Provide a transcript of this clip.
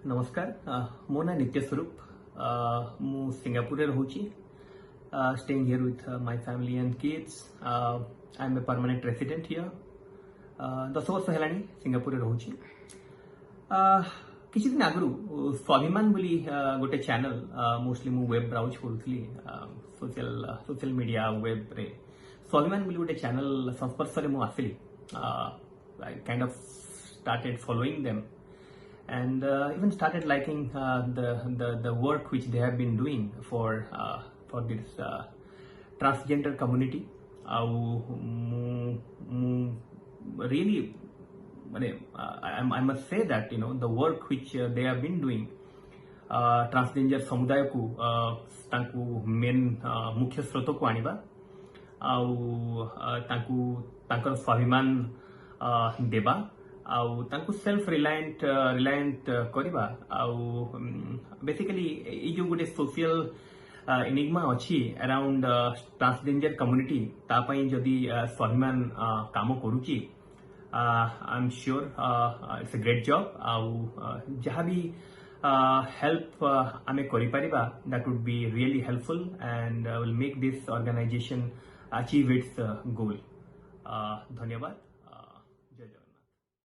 नमस्कार मो ना नित्य स्वरूप मु सिंगापुर रे रहूची staying here with my family and kids. I am a permanent resident here. 10 वर्ष हेलानी सिंगापुर रे रहूची किछि दिन आगु स्वाभिमान बोली गोटे चैनल मोस्टली मु वेब ब्राउज करूथली सोशल मीडिया वेब रे स्वाभिमान बोली गोटे चैनल संस्पर्श रे मु आसिली I kind of started following them and even started liking the work which they have been doing for this transgender community. Really, I must say that the work which they have been doing transgender समुदाय को तांकु main मुख्य स्रोत को आनिबा तांकु तांकर स्वाभिमान देबा आउ तांकु self reliant करबा आउ बेसिकली ए जो गोटे सोशल इनिग्मा अछि अराउंड ट्रांसजेंडर कम्युनिटी ता पई जदी स्वाभिमान काम करूची I am sure it's a great job आउ जहां भी हेल्प आमे करि परिबा that would be really helpful and will make this organization achieve its goal धन्यवाद।